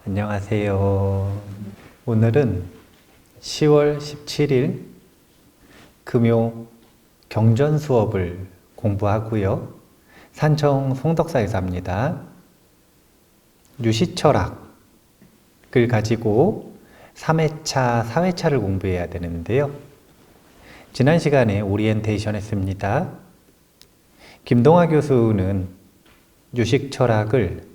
안녕하세요. 오늘은 10월 17일 금요 경전 수업을 공부하고요. 산청 송덕사에서 합니다. 유시철학을 가지고 3회차, 4회차를 공부해야 되는데요. 지난 시간에 오리엔테이션 했습니다. 김동하 교수는 유식철학을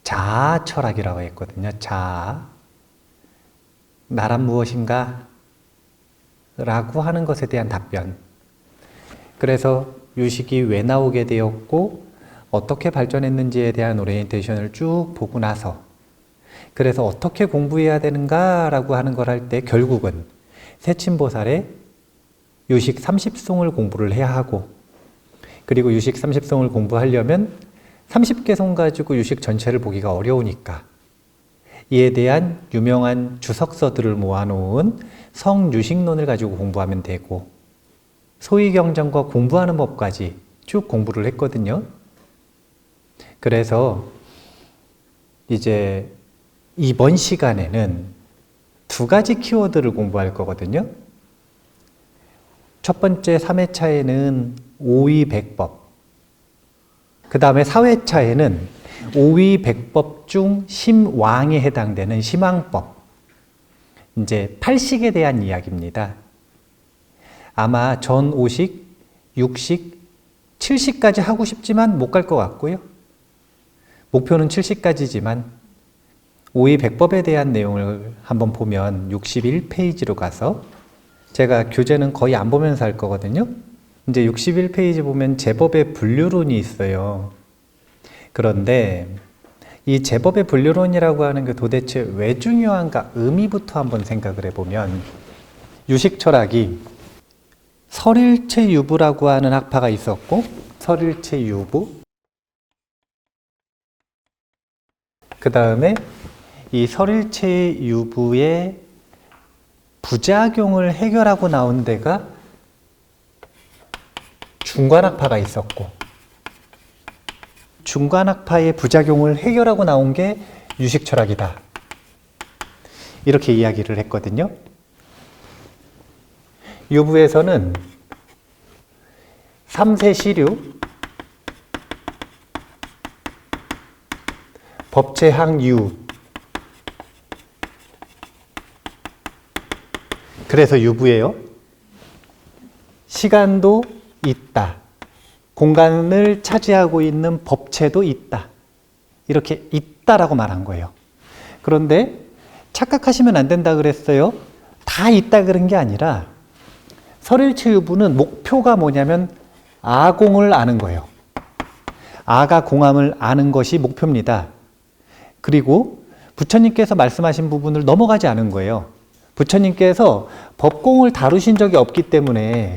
자아철학이라고 했거든요. 자아. 나란 무엇인가? 라고 하는 것에 대한 답변. 그래서 유식이 왜 나오게 되었고 어떻게 발전했는지에 대한 오리엔테이션을 쭉 보고 나서 그래서 어떻게 공부해야 되는가? 라고 하는 걸 할 때 결국은 세친보살의 유식 30송을 공부를 해야 하고 그리고 유식 30송을 공부하려면 30개 송 가지고 유식 전체를 보기가 어려우니까 이에 대한 유명한 주석서들을 모아놓은 성유식론을 가지고 공부하면 되고 소위경전과 공부하는 법까지 쭉 공부를 했거든요. 그래서 이제 이번 시간에는 두 가지 키워드를 공부할 거거든요. 첫 번째 3회차에는 오위백법, 그 다음에 4회차에는 오위백법 중 심왕에 해당되는 심왕법, 이제 8식에 대한 이야기입니다. 아마 전 5식, 6식, 7식까지 하고 싶지만 못 갈 것 같고요. 목표는 7식까지지만 오위백법에 대한 내용을 한번 보면 61페이지로 가서 제가 교재는 거의 안 보면서 할 거거든요. 이제 61페이지 보면 제법의 분류론이 있어요. 그런데 이 제법의 분류론이라고 하는 게 도대체 왜 중요한가 의미부터 한번 생각을 해보면 유식철학이 설일체유부라고 하는 학파가 있었고 설일체유부 그 다음에 이 설일체유부의 부작용을 해결하고 나온 데가 중관학파가 있었고 중관학파의 부작용을 해결하고 나온 게 유식철학이다. 이렇게 이야기를 했거든요. 유부에서는 3세시류, 법체항유, 그래서 유부예요. 시간도 있다. 공간을 차지하고 있는 법체도 있다. 이렇게 있다라고 말한 거예요. 그런데 착각하시면 안 된다 그랬어요. 다 있다 그런 게 아니라 설일체유부는 목표가 뭐냐면 아공을 아는 거예요. 아가 공함을 아는 것이 목표입니다. 그리고 부처님께서 말씀하신 부분을 넘어가지 않은 거예요. 부처님께서 법공을 다루신 적이 없기 때문에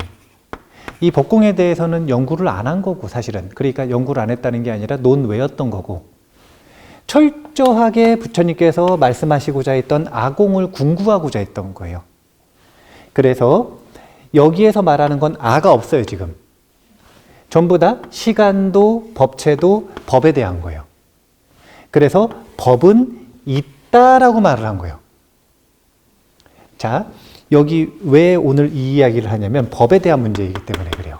이 법공에 대해서는 연구를 안 한 거고 사실은 그러니까 연구를 안 했다는 게 아니라 논외였던 거고 철저하게 부처님께서 말씀하시고자 했던 아공을 궁구하고자 했던 거예요. 그래서 여기에서 말하는 건 아가 없어요. 지금 전부 다 시간도 법체도 법에 대한 거예요. 그래서 법은 있다라고 말을 한 거예요. 자, 여기 왜 오늘 이 이야기를 하냐면 법에 대한 문제이기 때문에 그래요.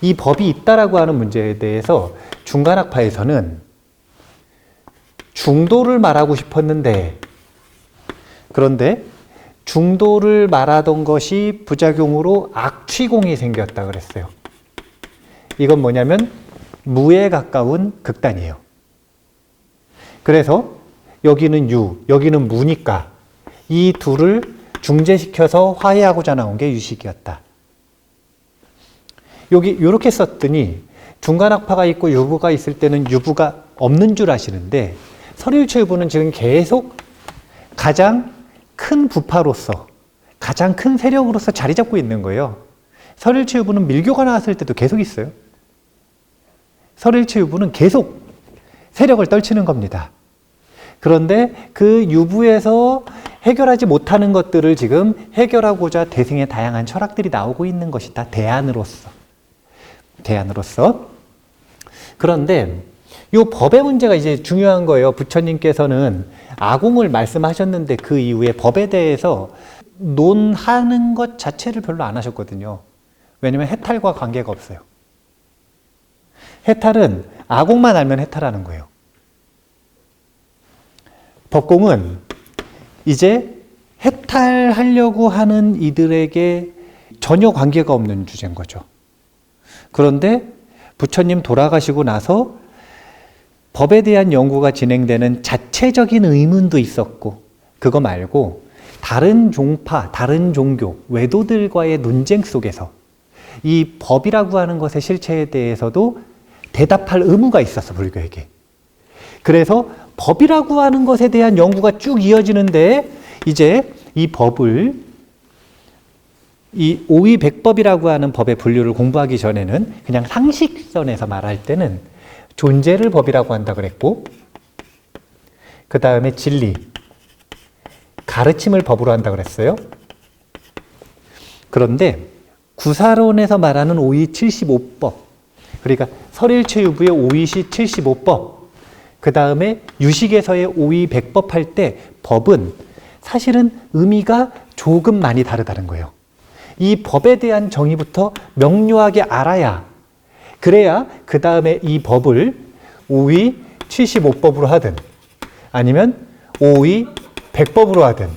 이 법이 있다라고 하는 문제에 대해서 중간학파에서는 중도를 말하고 싶었는데 그런데 중도를 말하던 것이 부작용으로 악취공이 생겼다 그랬어요. 이건 뭐냐면 무에 가까운 극단이에요. 그래서 여기는 유, 여기는 무니까 이 둘을 중재시켜서 화해하고자 나온 게 유식이었다. 여기 이렇게 썼더니 중간학파가 있고 유부가 있을 때는 유부가 없는 줄 아시는데 설일체유부는 지금 계속 가장 큰 부파로서 가장 큰 세력으로서 자리 잡고 있는 거예요. 설일체유부는 밀교가 나왔을 때도 계속 있어요. 설일체유부는 계속 세력을 떨치는 겁니다. 그런데 그 유부에서 해결하지 못하는 것들을 지금 해결하고자 대승의 다양한 철학들이 나오고 있는 것이다. 대안으로서. 그런데 이 법의 문제가 이제 중요한 거예요. 부처님께서는 아공을 말씀하셨는데 그 이후에 법에 대해서 논하는 것 자체를 별로 안 하셨거든요. 왜냐면 해탈과 관계가 없어요. 해탈은 아공만 알면 해탈하는 거예요. 법공은 이제 해탈하려고 하는 이들에게 전혀 관계가 없는 주제인 거죠. 그런데 부처님 돌아가시고 나서 법에 대한 연구가 진행되는 자체적인 의문도 있었고, 그거 말고 다른 종파, 다른 종교, 외도들과의 논쟁 속에서 이 법이라고 하는 것의 실체에 대해서도 대답할 의무가 있었어, 불교에게. 그래서 법이라고 하는 것에 대한 연구가 쭉 이어지는데, 이제 이 법을, 이 오의백법이라고 하는 법의 분류를 공부하기 전에는 그냥 상식선에서 말할 때는 존재를 법이라고 한다 그랬고, 그 다음에 진리, 가르침을 법으로 한다 그랬어요. 그런데 구사론에서 말하는 오의 75법, 그러니까 설일체유부의 오의시 75법, 그 다음에 유식에서의 오의 100법 할 때 법은 사실은 의미가 조금 많이 다르다는 거예요. 이 법에 대한 정의부터 명료하게 알아야, 그래야 그 다음에 이 법을 오의 75법으로 하든 아니면 오의 100법으로 하든,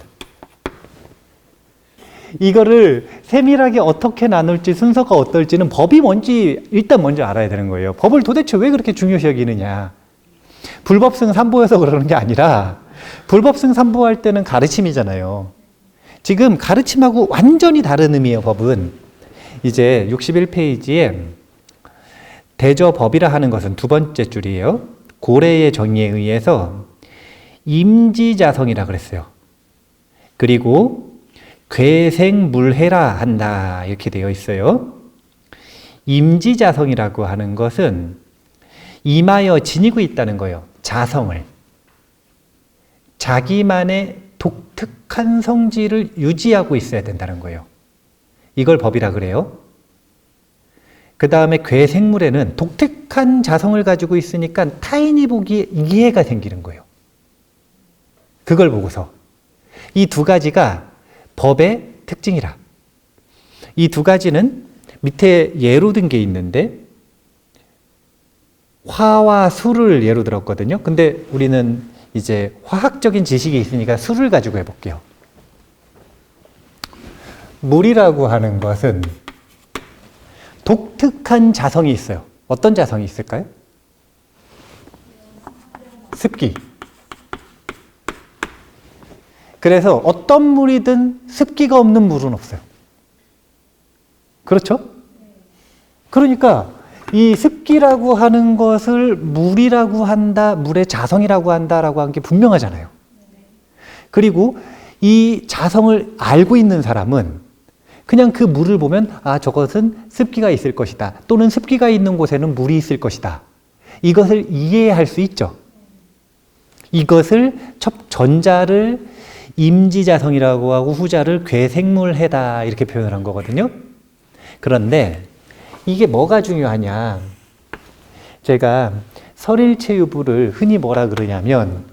이거를 세밀하게 어떻게 나눌지, 순서가 어떨지는 법이 뭔지 일단 먼저 알아야 되는 거예요. 법을 도대체 왜 그렇게 중요시 여기느냐. 불법승 삼보여서 그러는 게 아니라, 불법승 삼보할 때는 가르침이잖아요. 지금 가르침하고 완전히 다른 의미예요, 법은. 이제 61페이지에 대저법이라 하는 것은 두 번째 줄이에요. 고래의 정의에 의해서 임지자성이라 그랬어요. 그리고 괴생물해라 한다, 이렇게 되어 있어요. 임지자성이라고 하는 것은 임하여 지니고 있다는 거예요. 자성을. 자기만의 독특한 성질을 유지하고 있어야 된다는 거예요. 이걸 법이라 그래요. 그 다음에 괴생물에는 독특한 자성을 가지고 있으니까 타인이 보기에 이해가 생기는 거예요. 그걸 보고서 이 두 가지가 법의 특징이라. 이 두 가지는 밑에 예로 든 게 있는데, 화와 수를 예로 들었거든요. 근데 우리는 이제 화학적인 지식이 있으니까 수를 가지고 해볼게요. 물이라고 하는 것은 독특한 자성이 있어요. 어떤 자성이 있을까요? 습기. 그래서 어떤 물이든 습기가 없는 물은 없어요. 그렇죠? 그러니까 이 습기라고 하는 것을 물이라고 한다, 물의 자성이라고 한다라고 한 게 분명하잖아요. 그리고 이 자성을 알고 있는 사람은 그냥 그 물을 보면, 아, 저것은 습기가 있을 것이다, 또는 습기가 있는 곳에는 물이 있을 것이다, 이것을 이해할 수 있죠. 이것을 전자를 임지자성이라고 하고 후자를 괴생물해다, 이렇게 표현을 한 거거든요. 그런데 이게 뭐가 중요하냐, 제가 설일체유부를 흔히 뭐라 그러냐면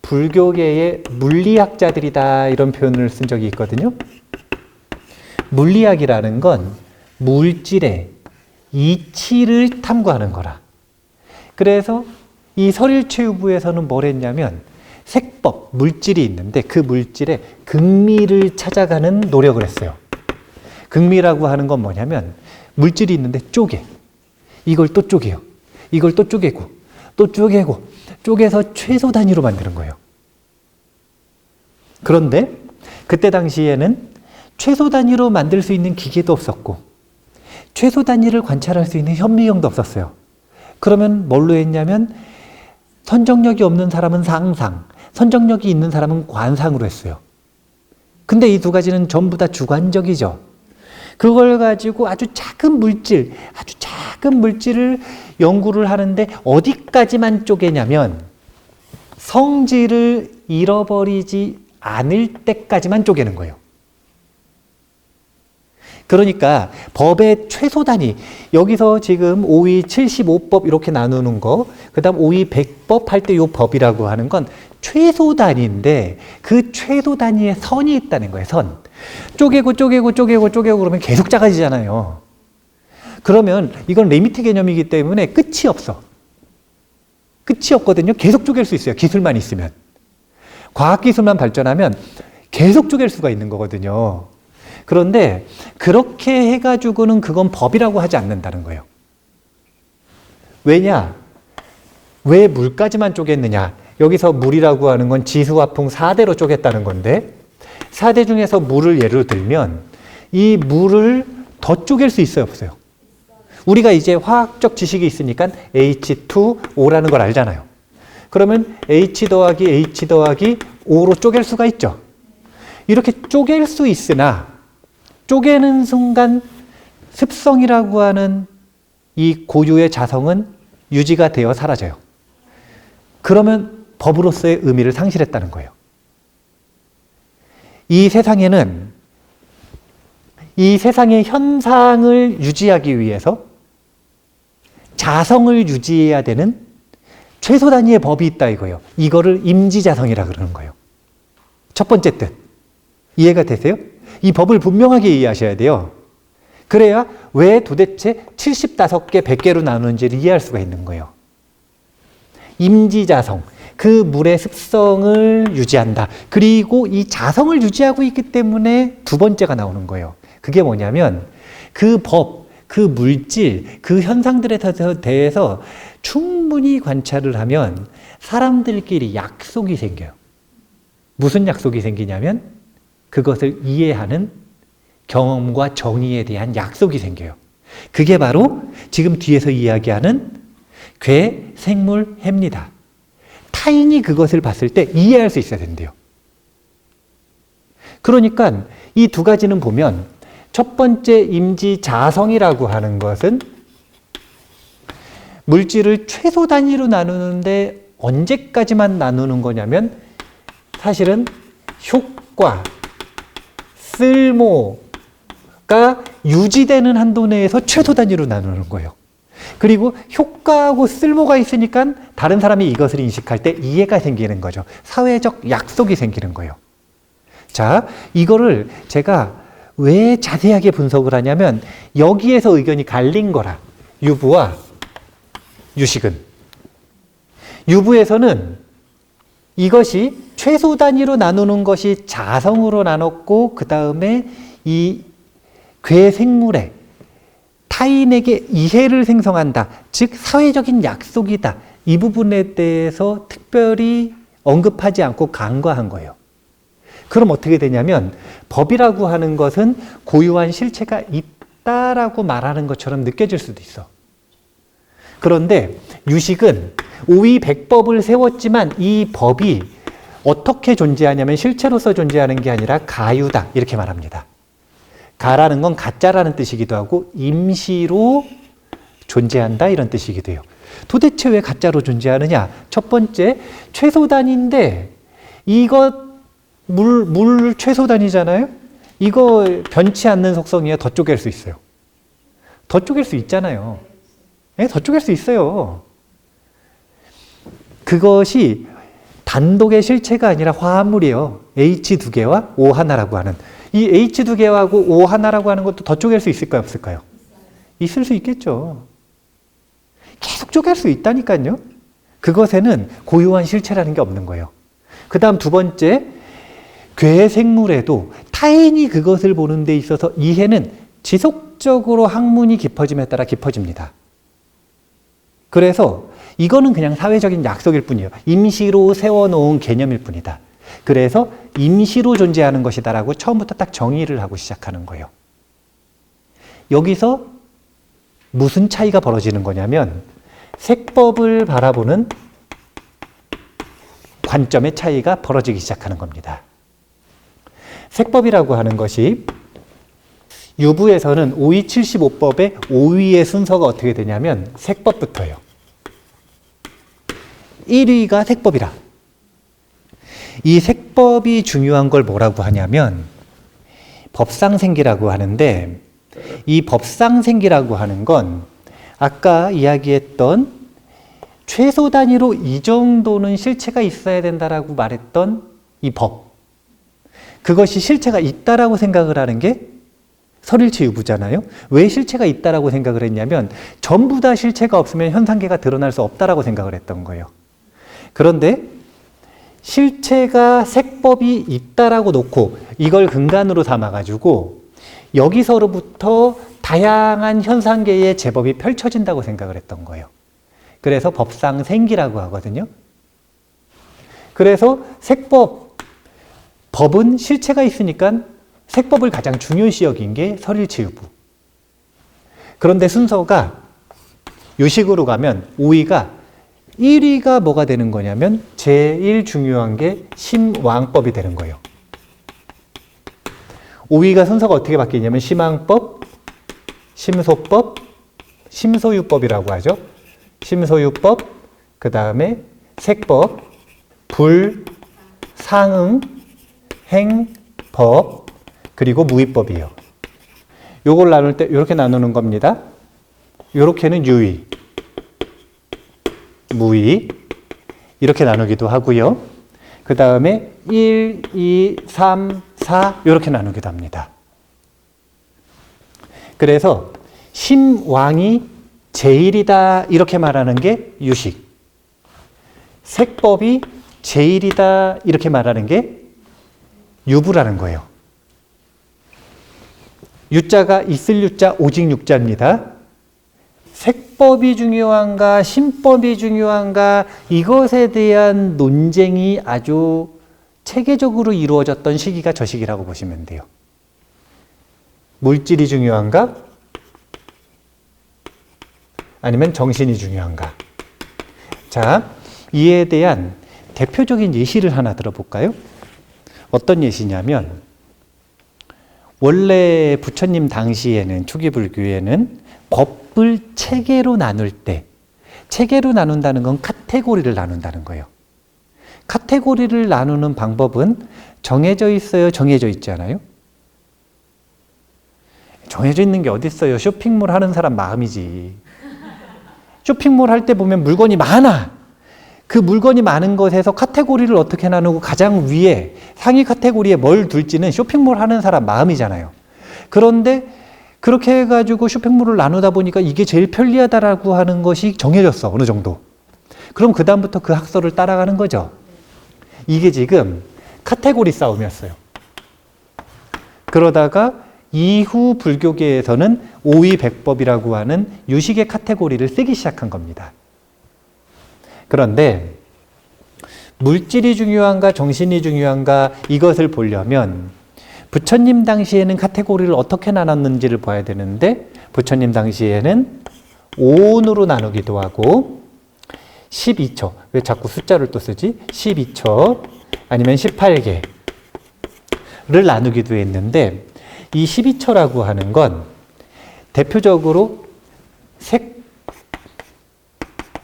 불교계의 물리학자들이다, 이런 표현을 쓴 적이 있거든요. 물리학이라는 건 물질의 이치를 탐구하는 거라. 그래서 이 설일체유부에서는 뭘 했냐면 색법, 물질이 있는데 그 물질의 극미를 찾아가는 노력을 했어요. 극미라고 하는 건 뭐냐면 물질이 있는데 쪼개. 이걸 또 쪼개요. 이걸 또 쪼개고, 또 쪼개고, 쪼개서 최소 단위로 만드는 거예요. 그런데 그때 당시에는 최소 단위로 만들 수 있는 기계도 없었고, 최소 단위를 관찰할 수 있는 현미경도 없었어요. 그러면 뭘로 했냐면 선정력이 없는 사람은 상상, 선정력이 있는 사람은 관상으로 했어요. 근데 이 두 가지는 전부 다 주관적이죠. 그걸 가지고 아주 작은 물질을 연구를 하는데 어디까지만 쪼개냐면 성질을 잃어버리지 않을 때까지만 쪼개는 거예요. 그러니까 법의 최소 단위, 여기서 지금 5위 75법 이렇게 나누는 거, 그 다음 5위 100법 할 때 요 법이라고 하는 건 최소 단위인데 그 최소 단위에 선이 있다는 거예요. 선. 쪼개고 그러면 계속 작아지잖아요. 그러면 이건 리미트 개념이기 때문에 끝이 없어. 끝이 없거든요. 계속 쪼갤 수 있어요. 기술만 있으면. 과학기술만 발전하면 계속 쪼갤 수가 있는 거거든요. 그런데 그렇게 해가지고는 그건 법이라고 하지 않는다는 거예요. 왜냐? 왜 물까지만 쪼갰느냐? 여기서 물이라고 하는 건 지수화풍 4대로 쪼갰다는 건데 4대 중에서 물을 예로 들면 이 물을 더 쪼갤 수 있어요, 없어요? 우리가 이제 화학적 지식이 있으니까 H2O라는 걸 알잖아요. 그러면 H 더하기 H 더하기 O로 쪼갤 수가 있죠. 이렇게 쪼갤 수 있으나 쪼개는 순간 습성이라고 하는 이 고유의 자성은 유지가 되어 사라져요. 그러면 법으로서의 의미를 상실했다는 거예요. 이 세상에는 이 세상의 현상을 유지하기 위해서 자성을 유지해야 되는 최소 단위의 법이 있다 이거예요. 이거를 임지자성이라 그러는 거예요. 첫 번째 뜻. 이해가 되세요? 이 법을 분명하게 이해하셔야 돼요. 그래야 왜 도대체 75개, 100개로 나누는지를 이해할 수가 있는 거예요. 임지자성. 그 물의 습성을 유지한다. 그리고 이 자성을 유지하고 있기 때문에 두 번째가 나오는 거예요. 그게 뭐냐면 그 법, 그 물질, 그 현상들에 대해서 충분히 관찰을 하면 사람들끼리 약속이 생겨요. 무슨 약속이 생기냐면 그것을 이해하는 경험과 정의에 대한 약속이 생겨요. 그게 바로 지금 뒤에서 이야기하는 괴, 생물, 해입니다. 타인이 그것을 봤을 때 이해할 수 있어야 된대요. 그러니까 이 두 가지는 보면 첫 번째 임지자성이라고 하는 것은 물질을 최소 단위로 나누는데 언제까지만 나누는 거냐면 사실은 효과, 쓸모가 유지되는 한도 내에서 최소 단위로 나누는 거예요. 그리고 효과하고 쓸모가 있으니까 다른 사람이 이것을 인식할 때 이해가 생기는 거죠. 사회적 약속이 생기는 거예요. 자, 이거를 제가 왜 자세하게 분석을 하냐면 여기에서 의견이 갈린 거라. 유부와 유식은. 유부에서는 이것이 최소 단위로 나누는 것이 자성으로 나눴고 그 다음에 이 괴생물에 타인에게 이해를 생성한다. 즉 사회적인 약속이다. 이 부분에 대해서 특별히 언급하지 않고 간과한 거예요. 그럼 어떻게 되냐면 법이라고 하는 것은 고유한 실체가 있다라고 말하는 것처럼 느껴질 수도 있어. 그런데 유식은 5위 100법을 세웠지만 이 법이 어떻게 존재하냐면 실체로서 존재하는 게 아니라 가유다 이렇게 말합니다. 가라는 건 가짜라는 뜻이기도 하고 임시로 존재한다 이런 뜻이기도 해요. 도대체 왜 가짜로 존재하느냐? 첫 번째, 최소 단위인데 이것 물 최소 단위잖아요? 이거 변치 않는 속성이야. 더 쪼갤 수 있어요. 더 쪼갤 수 있잖아요. 네, 더 쪼갤 수 있어요. 그것이 단독의 실체가 아니라 화합물이에요. H 두 개와 O 하나라고 하는. 이 H 두 개하고 O 하나라고 하는 것도 더 쪼갤 수 있을까요? 없을까요? 있을 수 있겠죠. 계속 쪼갤 수 있다니까요. 그것에는 고유한 실체라는 게 없는 거예요. 그 다음 두 번째, 괴생물에도 타인이 그것을 보는 데 있어서 이해는 지속적으로 학문이 깊어짐에 따라 깊어집니다. 그래서 이거는 그냥 사회적인 약속일 뿐이에요. 임시로 세워놓은 개념일 뿐이다. 그래서 임시로 존재하는 것이다라고 처음부터 딱 정의를 하고 시작하는 거예요. 여기서 무슨 차이가 벌어지는 거냐면 색법을 바라보는 관점의 차이가 벌어지기 시작하는 겁니다. 색법이라고 하는 것이 유부에서는 5위 75법의 5위의 순서가 어떻게 되냐면 색법부터예요. 1위가 색법이라. 이 색법이 중요한 걸 뭐라고 하냐면 법상생기라고 하는데 이 법상생기라고 하는 건 아까 이야기했던 최소 단위로 이 정도는 실체가 있어야 된다라고 말했던 이 법. 그것이 실체가 있다라고 생각을 하는 게 설일치 유부잖아요. 왜 실체가 있다라고 생각을 했냐면 전부 다 실체가 없으면 현상계가 드러날 수 없다라고 생각을 했던 거예요. 그런데 실체가 색법이 있다라고 놓고 이걸 근간으로 삼아가지고 여기서로부터 다양한 현상계의 제법이 펼쳐진다고 생각을 했던 거예요. 그래서 법상생기라고 하거든요. 그래서 색법, 법은 실체가 있으니까 색법을 가장 중요시 여긴 게 설일치유부. 그런데 순서가 요식으로 가면 5위가 1위가 뭐가 되는 거냐면 제일 중요한 게 심왕법이 되는 거예요. 5위가 순서가 어떻게 바뀌냐면 심왕법, 심소법, 심소유법이라고 하죠. 심소유법, 그 다음에 색법, 불, 상응, 행, 법, 그리고 무위법이에요. 요걸 나눌 때 이렇게 나누는 겁니다. 요렇게는 유의, 무의 이렇게 나누기도 하고요. 그 다음에 1, 2, 3, 4 이렇게 나누기도 합니다. 그래서 심왕이 제일이다 이렇게 말하는 게 유식, 색법이 제일이다 이렇게 말하는 게 유부라는 거예요. 유자가 있을 유자, 오직 육자입니다. 색법이 중요한가, 심법이 중요한가, 이것에 대한 논쟁이 아주 체계적으로 이루어졌던 시기가 저 시기라고 보시면 돼요. 물질이 중요한가? 아니면 정신이 중요한가? 자, 이에 대한 대표적인 예시를 하나 들어볼까요? 어떤 예시냐면, 원래 부처님 당시에는, 초기 불교에는 법을 체계로 나눌 때, 체계로 나눈다는 건 카테고리를 나눈다는 거예요. 카테고리를 나누는 방법은 정해져 있어요? 정해져 있지 않아요? 정해져 있는 게 어디 있어요? 쇼핑몰 하는 사람 마음이지. 쇼핑몰 할 때 보면 물건이 많아. 그 물건이 많은 것에서 카테고리를 어떻게 나누고 가장 위에 상위 카테고리에 뭘 둘지는 쇼핑몰 하는 사람 마음이잖아요. 그런데 그렇게 해가지고 쇼핑몰을 나누다 보니까 이게 제일 편리하다라고 하는 것이 정해졌어. 어느 정도. 그럼 그 다음부터 그 학설을 따라가는 거죠. 이게 지금 카테고리 싸움이었어요. 그러다가 이후 불교계에서는 오의백법이라고 하는 유식의 카테고리를 쓰기 시작한 겁니다. 그런데 물질이 중요한가 정신이 중요한가 이것을 보려면 부처님 당시에는 카테고리를 어떻게 나눴는지를 봐야 되는데 부처님 당시에는 오온으로 나누기도 하고 12처, 왜 자꾸 숫자를 또 쓰지? 12처 아니면 18개를 나누기도 했는데 이 12처라고 하는 건 대표적으로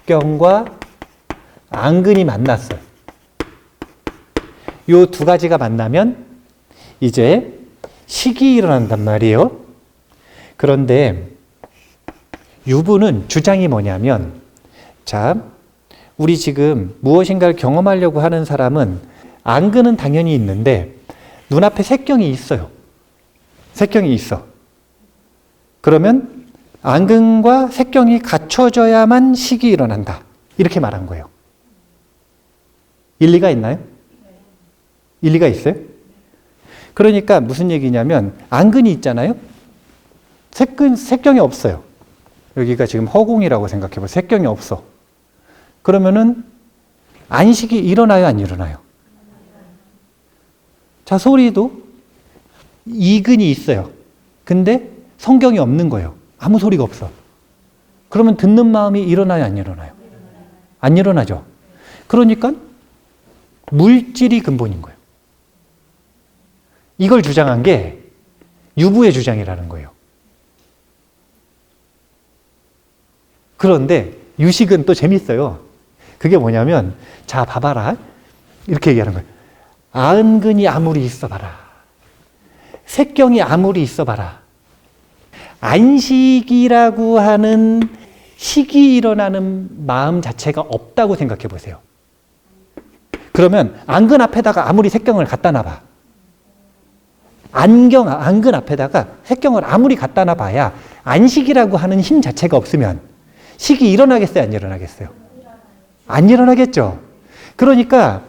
색경과 안근이 만났어요. 이 두 가지가 만나면 이제 식이 일어난단 말이에요. 그런데 유부는 주장이 뭐냐면, 자, 우리 지금 무엇인가를 경험하려고 하는 사람은 안근은 당연히 있는데 눈앞에 색경이 있어요. 색경이 있어. 그러면 안근과 색경이 갖춰져야만 식이 일어난다. 이렇게 말한 거예요. 일리가 있나요? 일리가 있어요? 그러니까 무슨 얘기냐면 안근이 있잖아요. 색경이 없어요. 여기가 지금 허공이라고 생각해봐. 색경이 없어. 그러면은 안식이 일어나요, 안 일어나요? 자, 소리도 이근이 있어요. 근데 성경이 없는 거예요. 아무 소리가 없어. 그러면 듣는 마음이 일어나요, 안 일어나요? 안 일어나죠. 그러니까 물질이 근본인 거예요. 이걸 주장한 게 유부의 주장이라는 거예요. 그런데 유식은 또 재밌어요. 그게 뭐냐면, 자, 봐봐라. 이렇게 얘기하는 거예요. 안근이 아무리 있어봐라. 색경이 아무리 있어봐라. 안식이라고 하는 식이 일어나는 마음 자체가 없다고 생각해 보세요. 그러면 안근 앞에다가 아무리 색경을 갖다 놔봐. 안근 앞에다가 색경을 아무리 갖다 놔봐야 안식이라고 하는 힘 자체가 없으면 식이 일어나겠어요? 안 일어나겠어요? 안 일어나겠죠? 그러니까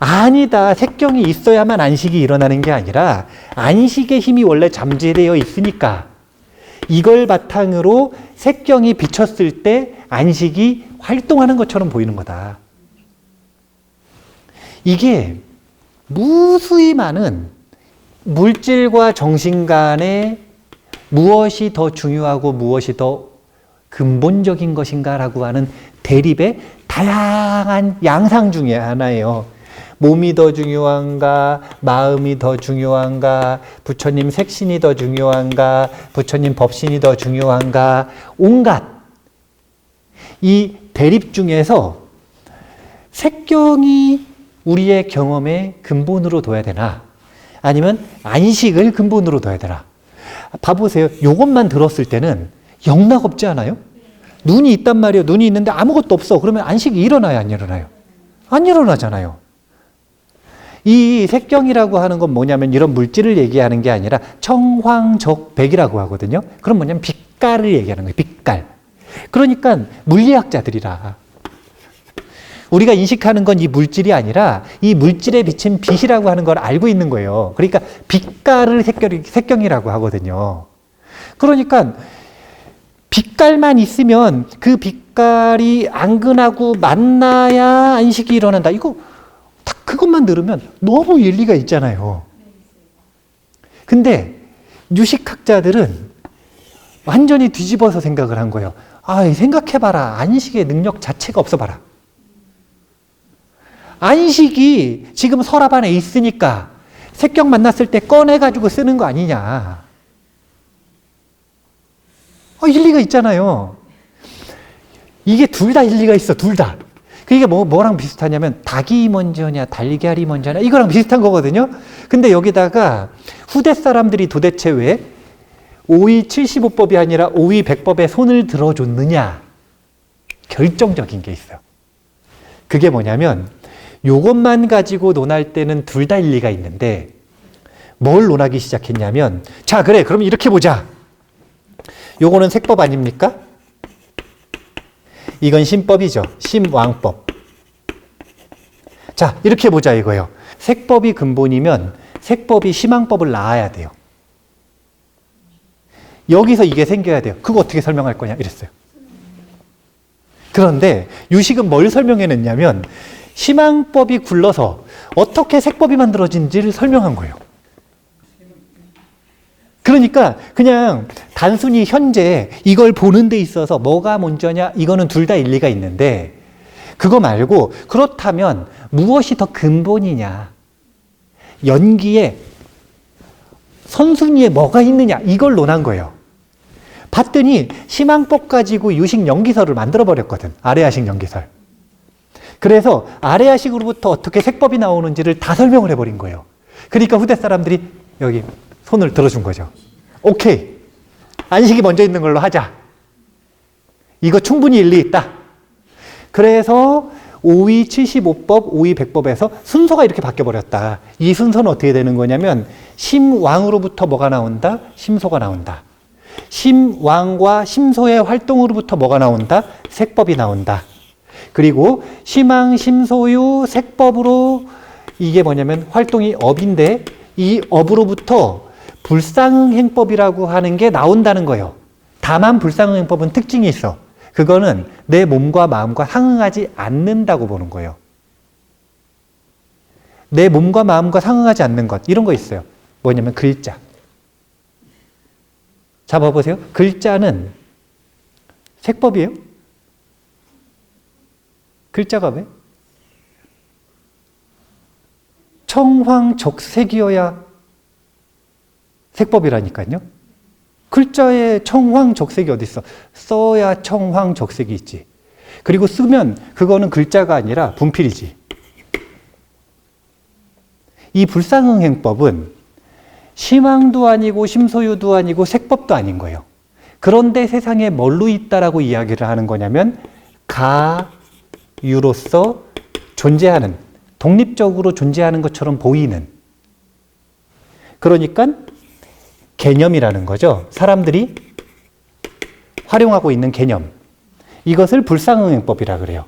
아니다. 색경이 있어야만 안식이 일어나는 게 아니라 안식의 힘이 원래 잠재되어 있으니까 이걸 바탕으로 색경이 비쳤을 때 안식이 활동하는 것처럼 보이는 거다. 이게 무수히 많은 물질과 정신 간에 무엇이 더 중요하고 무엇이 더 근본적인 것인가라고 하는 대립의 다양한 양상 중에 하나예요. 몸이 더 중요한가, 마음이 더 중요한가, 부처님 색신이 더 중요한가, 부처님 법신이 더 중요한가, 온갖 이 대립 중에서 색경이 우리의 경험의 근본으로 둬야 되나, 아니면 안식을 근본으로 둬야 되나. 봐보세요. 요것만 들었을 때는 영락 없지 않아요? 눈이 있단 말이에요. 눈이 있는데 아무것도 없어. 그러면 안식이 일어나요? 안 일어나요? 안 일어나잖아요. 이 색경이라고 하는 건 뭐냐면 이런 물질을 얘기하는 게 아니라 청황적백이라고 하거든요. 그럼 뭐냐면 빛깔을 얘기하는 거예요. 빛깔. 그러니까 물리학자들이라. 우리가 인식하는 건 이 물질이 아니라 이 물질에 비친 빛이라고 하는 걸 알고 있는 거예요. 그러니까 빛깔을 색경이라고 하거든요. 그러니까 빛깔만 있으면 그 빛깔이 안근하고 만나야 안식이 일어난다. 이거 딱 그것만 들으면 너무 일리가 있잖아요. 근데 유식학자들은 완전히 뒤집어서 생각을 한 거예요. 아, 생각해봐라. 안식의 능력 자체가 없어봐라. 안식이 지금 서랍 안에 있으니까 색경 만났을 때 꺼내가지고 쓰는 거 아니냐. 일리가 있잖아요. 이게 둘 다 일리가 있어, 둘 다. 그게 뭐랑 비슷하냐면 닭이 먼저냐 달걀이 먼저냐 이거랑 비슷한 거거든요. 근데 여기다가 후대 사람들이 도대체 왜 오이 75법이 아니라 오이 100법에 손을 들어줬느냐. 결정적인 게 있어요. 그게 뭐냐면 요것만 가지고 논할 때는 둘 다 일리가 있는데 뭘 논하기 시작했냐면 자 그래 그럼 이렇게 보자. 요거는 색법 아닙니까? 이건 심법이죠. 심왕법. 자 이렇게 보자 이거예요. 색법이 근본이면 색법이 심왕법을 낳아야 돼요. 여기서 이게 생겨야 돼요. 그거 어떻게 설명할 거냐 이랬어요. 그런데 유식은 뭘 설명해냈냐면 심왕법이 굴러서 어떻게 색법이 만들어진지를 설명한 거예요. 그러니까 그냥 단순히 현재 이걸 보는 데 있어서 뭐가 먼저냐 이거는 둘 다 일리가 있는데 그거 말고 그렇다면 무엇이 더 근본이냐 연기에 선순위에 뭐가 있느냐 이걸 논한 거예요. 봤더니 심왕법 가지고 유식 연기설을 만들어버렸거든. 아레아식 연기설. 그래서 아레아식으로부터 어떻게 색법이 나오는지를 다 설명을 해버린 거예요. 그러니까 후대 사람들이 여기 손을 들어준 거죠. 오케이. 안식이 먼저 있는 걸로 하자. 이거 충분히 일리 있다. 그래서 오이 75법, 오이 100법에서 순서가 이렇게 바뀌어버렸다. 이 순서는 어떻게 되는 거냐면 심왕으로부터 뭐가 나온다? 심소가 나온다. 심왕과 심소의 활동으로부터 뭐가 나온다? 색법이 나온다. 그리고 심왕, 심소유, 색법으로 이게 뭐냐면 활동이 업인데 이 업으로부터 불상응행법이라고 하는 게 나온다는 거예요. 다만 불상응행법은 특징이 있어. 그거는 내 몸과 마음과 상응하지 않는다고 보는 거예요. 내 몸과 마음과 상응하지 않는 것 이런 거 있어요. 뭐냐면 글자. 자 봐보세요. 글자는 색법이에요? 글자가 왜? 청황적색이어야 색법이라니까요. 글자에 청황적색이 어디 있어? 써야 청황적색이 있지. 그리고 쓰면 그거는 글자가 아니라 분필이지. 이 불상응행법은 심왕도 아니고 심소유도 아니고 색법도 아닌 거예요. 그런데 세상에 뭘로 있다라고 이야기를 하는 거냐면 가유로서 존재하는, 독립적으로 존재하는 것처럼 보이는, 그러니까 개념이라는 거죠. 사람들이 활용하고 있는 개념. 이것을 불상응행법이라 그래요.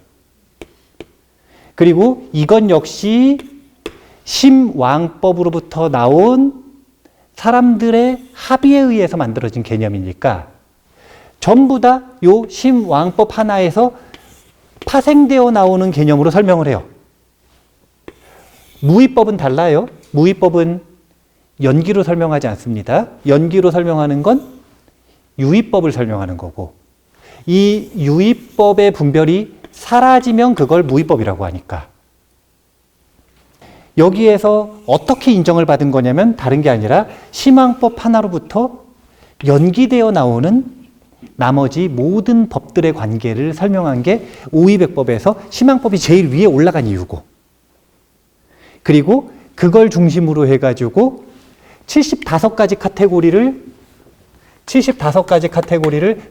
그리고 이건 역시 심왕법으로부터 나온 사람들의 합의에 의해서 만들어진 개념이니까 전부 다 요 심왕법 하나에서 파생되어 나오는 개념으로 설명을 해요. 무위법은 달라요. 무위법은 연기로 설명하지 않습니다. 연기로 설명하는 건 유위법을 설명하는 거고, 이 유위법의 분별이 사라지면 그걸 무위법이라고 하니까. 여기에서 어떻게 인정을 받은 거냐면 다른 게 아니라 심왕법 하나로부터 연기되어 나오는 나머지 모든 법들의 관계를 설명한 게 오이백법에서 심왕법이 제일 위에 올라간 이유고, 그리고 그걸 중심으로 해가지고 75가지 카테고리를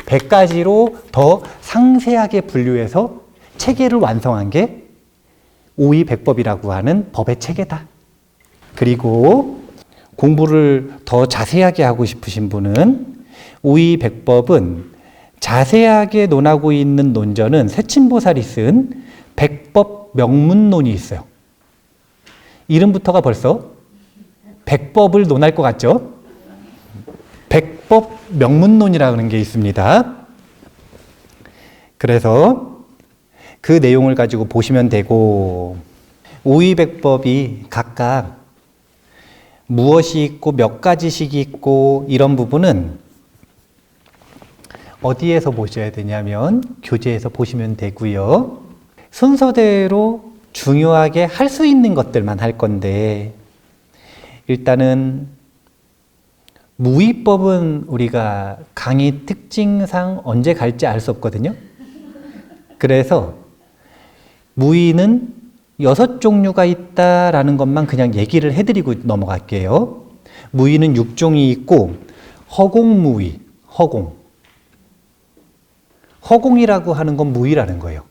100가지로 더 상세하게 분류해서 체계를 완성한 게 오이백법이라고 하는 법의 체계다. 그리고 공부를 더 자세하게 하고 싶으신 분은 오이백법은 자세하게 논하고 있는 논전은 세친보살이 쓴 백법 명문론이 있어요. 이름부터가 벌써 백법을 논할 것 같죠? 백법 명문론이라는 게 있습니다. 그래서 그 내용을 가지고 보시면 되고, 오이백법이 각각 무엇이 있고 몇 가지씩 있고 이런 부분은 어디에서 보셔야 되냐면 교재에서 보시면 되고요. 순서대로 중요하게 할 수 있는 것들만 할 건데, 일단은 무위법은 우리가 강의 특징상 언제 갈지 알 수 없거든요. 그래서 무위는 6종류가 있다라는 것만 그냥 얘기를 해드리고 넘어갈게요. 무위는 6종이 있고, 허공무위, 허공이라고 하는 건 무위라는 거예요.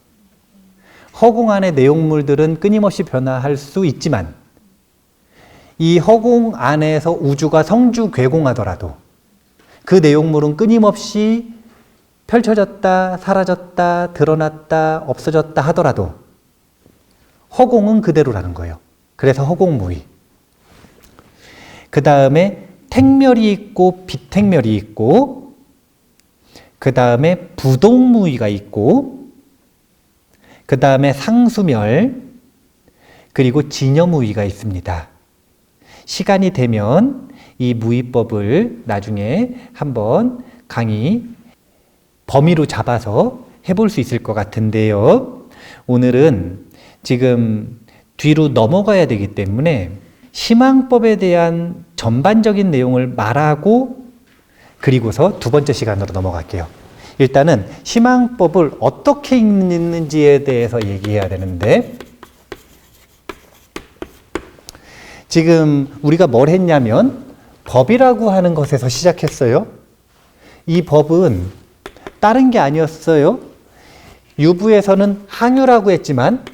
허공 안의 내용물들은 끊임없이 변화할 수 있지만 이 허공 안에서 우주가 성주궤공하더라도 그 내용물은 끊임없이 펼쳐졌다, 사라졌다, 드러났다, 없어졌다 하더라도 허공은 그대로라는 거예요. 그래서 허공무위. 그 다음에 택멸이 있고 비택멸이 있고, 그 다음에 부동무위가 있고, 그 다음에 상수멸, 그리고 진여무위가 있습니다. 시간이 되면 이 무위법을 나중에 한번 강의 범위로 잡아서 해볼 수 있을 것 같은데요. 오늘은 지금 뒤로 넘어가야 되기 때문에 심왕법에 대한 전반적인 내용을 말하고 그리고서 두 번째 시간으로 넘어갈게요. 일단은 심왕법을 어떻게 읽는지에 대해서 얘기해야 되는데, 지금 우리가 뭘 했냐면 법이라고 하는 것에서 시작했어요. 이 법은 다른 게 아니었어요. 유부에서는 항유라고 했지만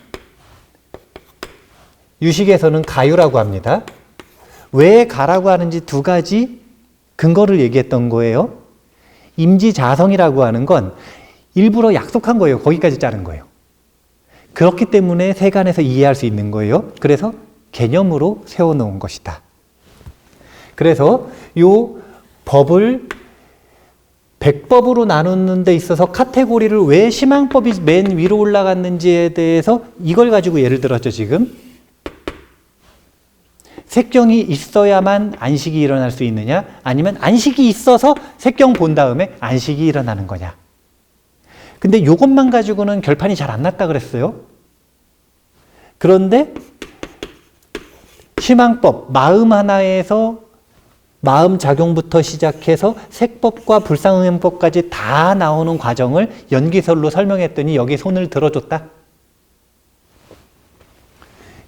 유식에서는 가유라고 합니다. 왜 가라고 하는지 두 가지 근거를 얘기했던 거예요. 임지자성이라고 하는 건 일부러 약속한 거예요. 거기까지 자른 거예요. 그렇기 때문에 세간에서 이해할 수 있는 거예요. 그래서 개념으로 세워놓은 것이다. 그래서 요 법을 백법으로 나누는 데 있어서 카테고리를 왜 심왕법이 맨 위로 올라갔는지에 대해서 이걸 가지고 예를 들었죠. 지금 색경이 있어야만 안식이 일어날 수 있느냐, 아니면 안식이 있어서 색경 본 다음에 안식이 일어나는 거냐. 근데 이것만 가지고는 결판이 잘 안 났다 그랬어요. 그런데 심왕법, 마음 하나에서 마음 작용부터 시작해서 색법과 불상응행법까지 다 나오는 과정을 연기설로 설명했더니 여기 손을 들어줬다.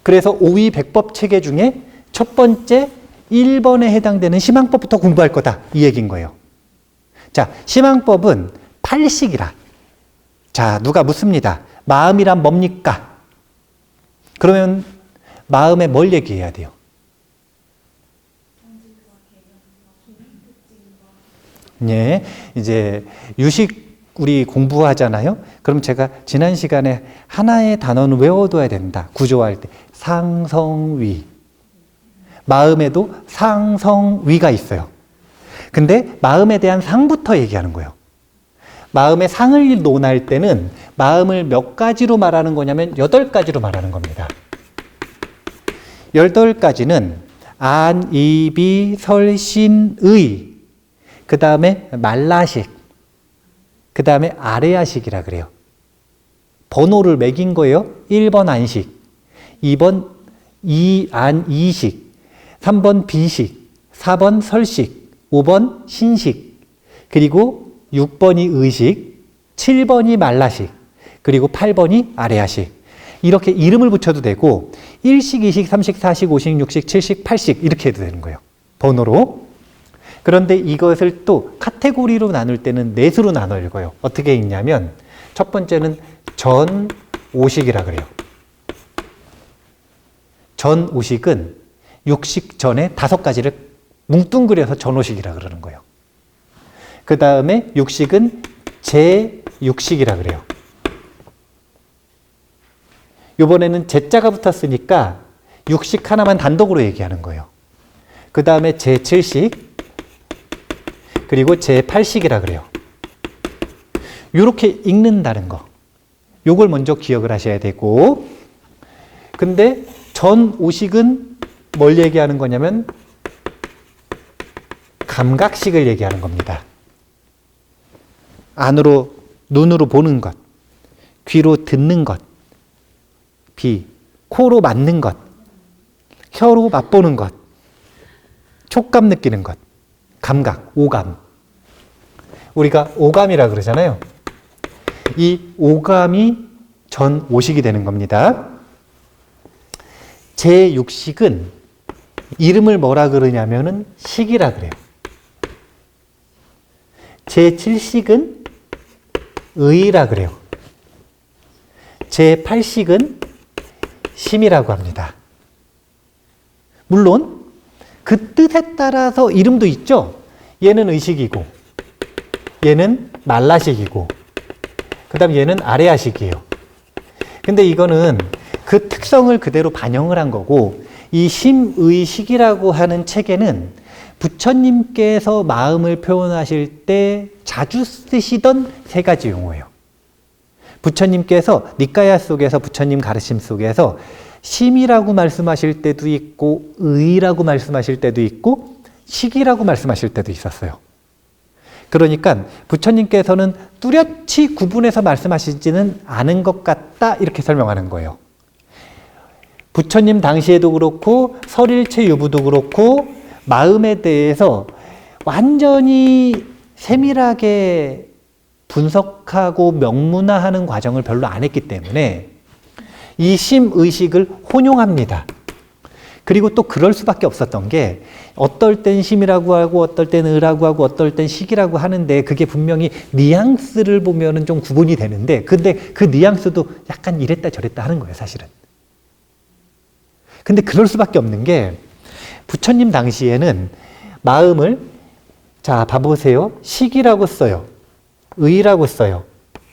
그래서 오이백법 체계 중에 첫 번째 1번에 해당되는 심왕법부터 공부할 거다, 이 얘기인 거예요. 자, 심항법은 팔식이라. 자, 누가 묻습니다. 마음이란 뭡니까? 그러면 마음에 뭘 얘기해야 돼요? 예, 이제 유식 우리 공부하잖아요. 그럼 제가 지난 시간에 하나의 단어는 외워둬야 된다. 구조화할 때 상성위. 마음에도 상성위가 있어요. 근데 마음에 대한 상부터 얘기하는 거예요. 마음의 상을 논할 때는 마음을 몇 가지로 말하는 거냐면 8가지로 말하는 겁니다. 8가지는 안, 이, 비, 설, 신, 의, 그 다음에 말라식, 그 다음에 아레아식이라 그래요. 번호를 매긴 거예요. 1번 안식, 2번 안, 이식, 3번 비식, 4번 설식, 5번 신식, 그리고 6번이 의식, 7번이 말라식, 그리고 8번이 아레아식. 이렇게 이름을 붙여도 되고 1식, 2식, 3식, 4식, 5식, 6식, 7식, 8식 이렇게 해도 되는 거예요. 번호로. 그런데 이것을 또 카테고리로 나눌 때는 넷으로 나눠 읽어요. 어떻게 읽냐면 첫 번째는 전오식이라 그래요. 전오식은 육식 전에 5가지를 뭉뚱그려서 전오식이라 그러는 거예요. 그 다음에 육식은 제육식이라 그래요. 이번에는 제자가 붙었으니까 육식 하나만 단독으로 얘기하는 거예요. 그 다음에 제7식, 그리고 제8식이라 그래요. 이렇게 읽는다는 거. 요걸 먼저 기억을 하셔야 되고, 근데 전오식은 뭘 얘기하는 거냐면 감각식을 얘기하는 겁니다. 안으로, 눈으로 보는 것, 귀로 듣는 것, 비, 코로 맡는 것, 혀로 맛보는 것, 촉감 느끼는 것, 감각, 오감. 우리가 오감이라 그러잖아요. 이 오감이 전오식이 되는 겁니다. 제6식은 이름을 뭐라 그러냐면은 식이라 그래요. 제7식은 의라 그래요. 제8식은 심이라고 합니다. 물론 그 뜻에 따라서 이름도 있죠. 얘는 의식이고 얘는 말라식이고 그 다음 얘는 아레아식이에요. 근데 이거는 그 특성을 그대로 반영을 한 거고, 이 심의식이라고 하는 책에는 부처님께서 마음을 표현하실 때 자주 쓰시던 3가지 용어예요. 부처님께서 니까야 속에서 부처님 가르침 속에서 심이라고 말씀하실 때도 있고 의라고 말씀하실 때도 있고 식이라고 말씀하실 때도 있었어요. 그러니까 부처님께서는 뚜렷이 구분해서 말씀하시지는 않은 것 같다 이렇게 설명하는 거예요. 부처님 당시에도 그렇고 설일체 유부도 그렇고 마음에 대해서 완전히 세밀하게 분석하고 명문화하는 과정을 별로 안 했기 때문에 이 심의식을 혼용합니다. 그리고 또 그럴 수밖에 없었던 게 어떨 땐 심이라고 하고 어떨 땐 의라고 하고 어떨 땐 식이라고 하는데 그게 분명히 뉘앙스를 보면은 좀 구분이 되는데 근데 그 뉘앙스도 약간 이랬다 저랬다 하는 거예요, 사실은. 근데 그럴 수밖에 없는 게 부처님 당시에는 마음을 자, 봐보세요. 식이라고 써요. 의라고 써요.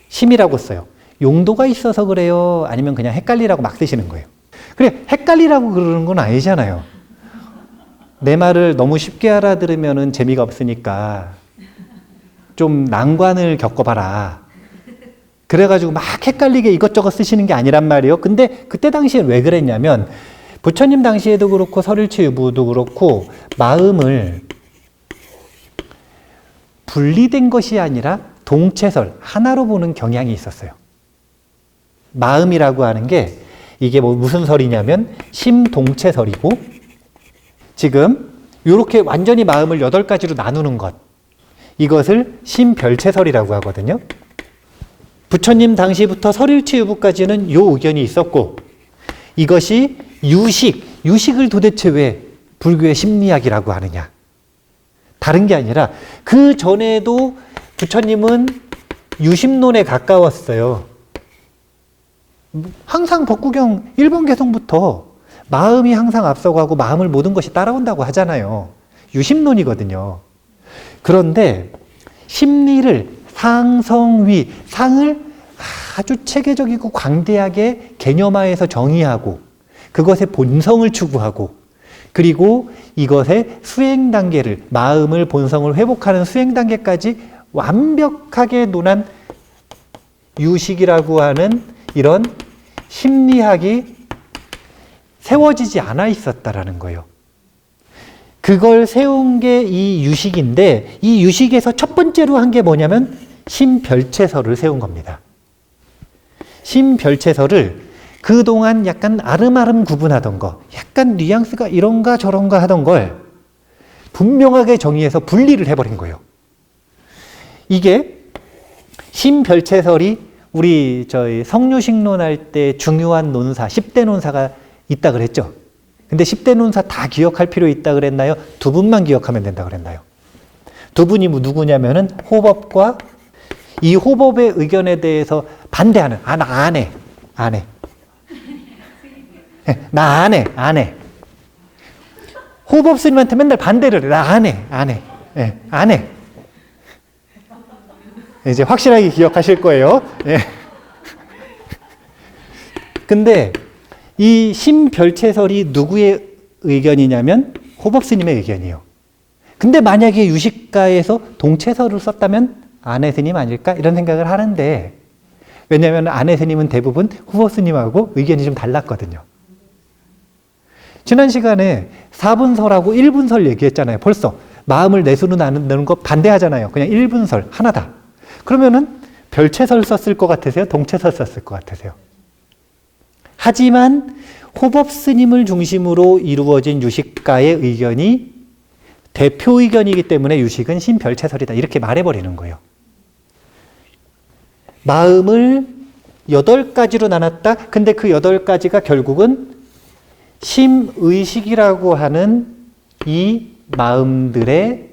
심이라고 써요. 용도가 있어서 그래요? 아니면 그냥 헷갈리라고 막 쓰시는 거예요? 그래, 헷갈리라고 그러는 건 아니잖아요. 내 말을 너무 쉽게 알아들으면 재미가 없으니까 좀 난관을 겪어봐라. 그래가지고 막 헷갈리게 이것저것 쓰시는 게 아니란 말이에요. 근데 그때 당시엔 왜 그랬냐면 부처님 당시에도 그렇고 설일체 유부도 그렇고 마음을 분리된 것이 아니라 동체설, 하나로 보는 경향이 있었어요. 마음이라고 하는 게 이게 무슨 설이냐면 심동체설이고 지금 이렇게 완전히 마음을 8가지로 나누는 것, 이것을 심별체설이라고 하거든요. 부처님 당시부터 설일체 유부까지는 이 의견이 있었고 이것이 유식을 도대체 왜 불교의 심리학이라고 하느냐. 다른 게 아니라 그 전에도 부처님은 유심론에 가까웠어요. 항상 법구경 1번 개성부터 마음이 항상 앞서가고 마음을 모든 것이 따라온다고 하잖아요. 유심론이거든요. 그런데 심리를 상성위, 상을 아주 체계적이고 광대하게 개념화해서 정의하고 그것의 본성을 추구하고 그리고 이것의 수행 단계를, 마음을, 본성을 회복하는 수행 단계까지 완벽하게 논한 유식이라고 하는 이런 심리학이 세워지지 않아 있었다라는 거예요. 그걸 세운 게 이 유식인데 이 유식에서 첫 번째로 한 게 뭐냐면 심별체설을 세운 겁니다. 심별체설을 그동안 약간 아름아름 구분하던 거, 약간 뉘앙스가 이런가 저런가 하던 걸 분명하게 정의해서 분리를 해버린 거예요. 이게 심별체설이 우리 저희 성유식론 할 때 중요한 논사, 10대 논사가 있다 그랬죠. 근데 10대 논사 다 기억할 필요 있다 그랬나요? 두 분만 기억하면 된다 그랬나요? 두 분이 누구냐면은 호법과 이 호법의 의견에 대해서 반대하는, 나 안 해. 나 안 해. 호법 스님한테 맨날 반대를 해. 나 안 해. 안 해. 이제 확실하게 기억하실 거예요. 예. 근데 이 심별체설이 누구의 의견이냐면 호법 스님의 의견이에요. 근데 만약에 유식가에서 동체설을 썼다면 안해 스님 아닐까? 이런 생각을 하는데 왜냐하면 안해 스님은 대부분 호법 스님하고 의견이 좀 달랐거든요. 지난 시간에 4분설하고 1분설 얘기했잖아요. 벌써 마음을 내수로 나누는 거 반대하잖아요. 그냥 1분설 하나다. 그러면은 별체설 썼을 것 같으세요? 동체설 썼을 것 같으세요? 하지만 호법 스님을 중심으로 이루어진 유식가의 의견이 대표 의견이기 때문에 유식은 심별체설이다. 이렇게 말해버리는 거예요. 마음을 8가지로 나눴다. 근데 그 8가지가 결국은 심의식이라고 하는 이 마음들의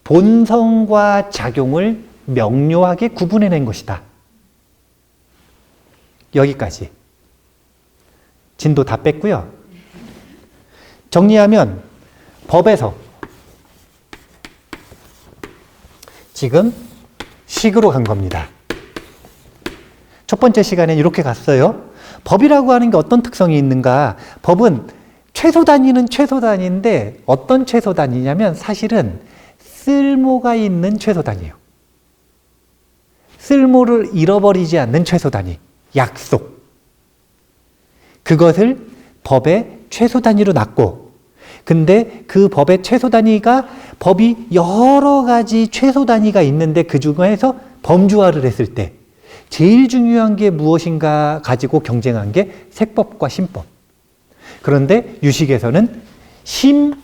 본성과 작용을 명료하게 구분해낸 것이다. 여기까지. 진도 다 뺐고요. 정리하면 법에서 지금 식으로 간 겁니다. 첫 번째 시간에 이렇게 갔어요. 법이라고 하는 게 어떤 특성이 있는가? 법은 최소 단위는 최소 단위인데 어떤 최소 단위냐면 사실은 쓸모가 있는 최소 단위예요. 쓸모를 잃어버리지 않는 최소 단위, 약속. 그것을 법의 최소 단위로 놨고, 근데 그 법의 최소 단위가 법이 여러 가지 최소 단위가 있는데 그 중에서 범주화를 했을 때 제일 중요한 게 무엇인가 가지고 경쟁한 게 색법과 심법. 그런데 유식에서는 심왕법,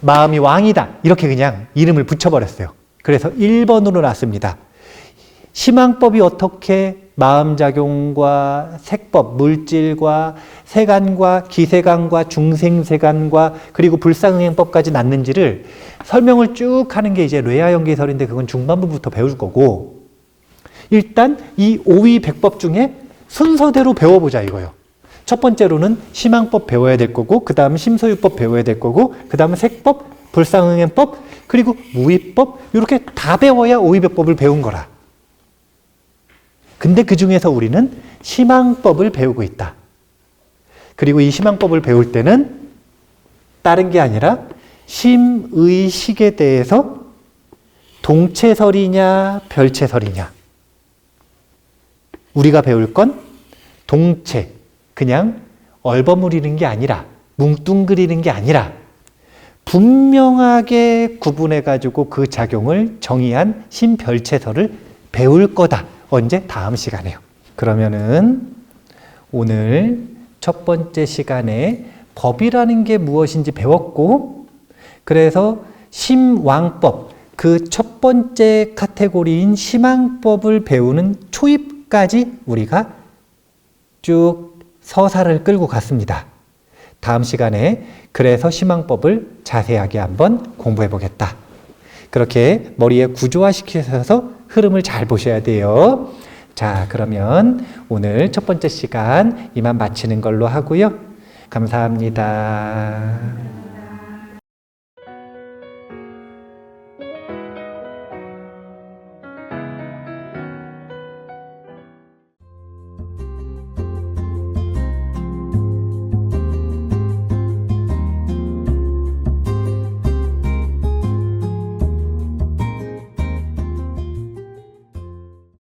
마음이 왕이다 이렇게 그냥 이름을 붙여버렸어요. 그래서 1번으로 놨습니다. 심왕법이 어떻게 마음작용과 색법, 물질과 세간과 기세간과 중생세간과 그리고 불상응행법까지 났는지를 설명을 쭉 하는 게 이제 뇌하연계설인데 그건 중반부부터 배울 거고, 일단 이 오위백법 중에 순서대로 배워보자 이거예요. 첫 번째로는 심왕법 배워야 될 거고, 그 다음 심소유법 배워야 될 거고, 그 다음 색법, 불상응행법, 그리고 무위법 이렇게 다 배워야 오위백법을 배운 거라. 근데 그 중에서 우리는 심왕법을 배우고 있다. 그리고 이 심왕법을 배울 때는 다른 게 아니라 심의식에 대해서 동체설이냐 별체설이냐. 우리가 배울 건 동체, 그냥 얼버무리는 게 아니라 뭉뚱그리는 게 아니라 분명하게 구분해가지고 그 작용을 정의한 심별체설을 배울 거다. 언제? 다음 시간에요. 그러면은 오늘 첫 번째 시간에 법이라는 게 무엇인지 배웠고, 그래서 심왕법, 그 첫 번째 카테고리인 심왕법을 배우는 초입까지 우리가 쭉 서사를 끌고 갔습니다. 다음 시간에 그래서 희망법을 자세하게 한번 공부해 보겠다. 그렇게 머리에 구조화시키셔서 흐름을 잘 보셔야 돼요. 자, 그러면 오늘 첫 번째 시간 이만 마치는 걸로 하고요. 감사합니다.